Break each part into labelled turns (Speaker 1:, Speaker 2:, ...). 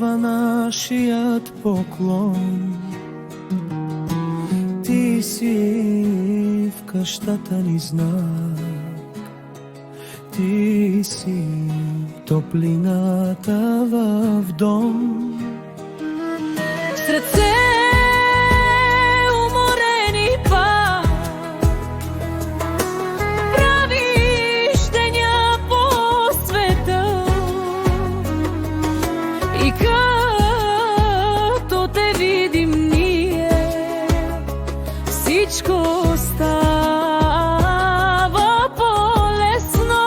Speaker 1: Пепа нашият поклон, ти си в къщата ни знак, ти си топлината в дом.
Speaker 2: Срце уморени пак, правиш деня по света и като те видим ние, всичко става по-лесно.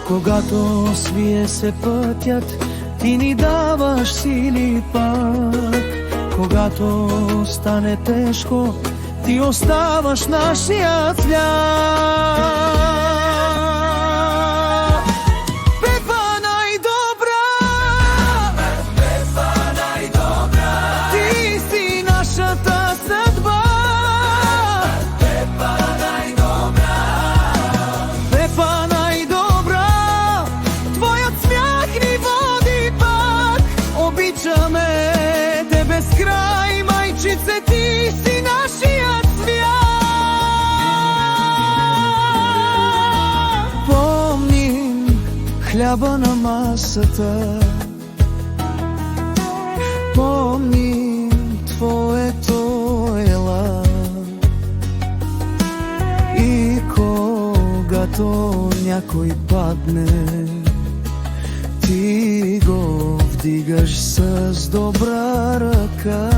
Speaker 1: Когато свие се пътят, ти ни даваш сили пак. Когато стане тежко, ти оставаш нашия свят. Пепа най-добра, Пепа най-добра, ти си нашата съдба. Пепа най-добра, Пепа най-добра, твоят смях ни води пак. Обичаме те без край, майчице, ти си нашият свят. Помним хляба на масата, помним твоето ела, и когато някой падне, ти го вдигаш с добра ръка.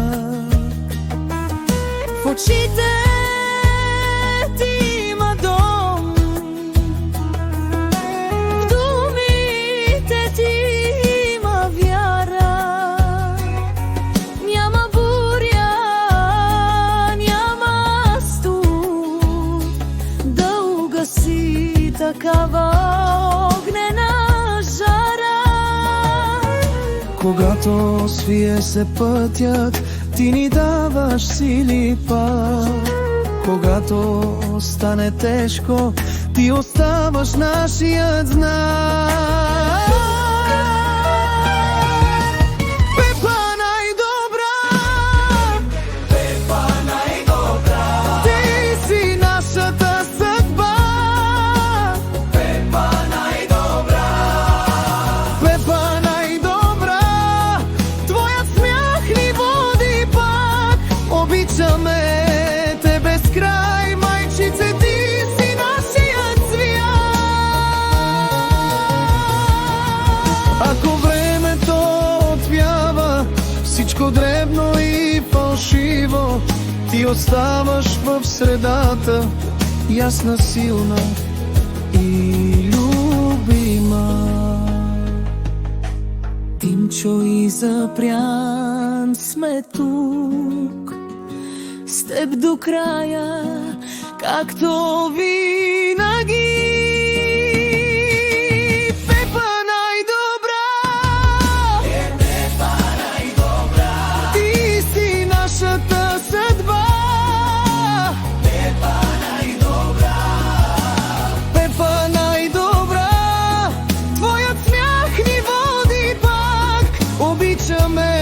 Speaker 2: В очите ти има дом, в думите ти има вяра. Няма буря, няма студ да угаси такава огнена жара.
Speaker 1: Когато свие се пътят, ти ни даваш сили пак. Когато стане тежко, ти оставаш нашият знак. Пепа най-добра, Пепа най-добра, ти си нашата съдба. Пепа най-добра, Пепа най-добра, твоят смях ни води пак. Обичаме те без край, майчице, ти си нашият свят. Ако времето отвява всичко дребно и фалшиво, ти оставаш в средата, ясна, силна и любима.
Speaker 2: Тинчо и Запрян сме тук, с теб до края, както винаги.
Speaker 1: Пепа най-добра, Пепа най-добра, ти си нашата съдба. Пепа най-добра, Пепа най-добра, твоят смях ни води пак. Обичаме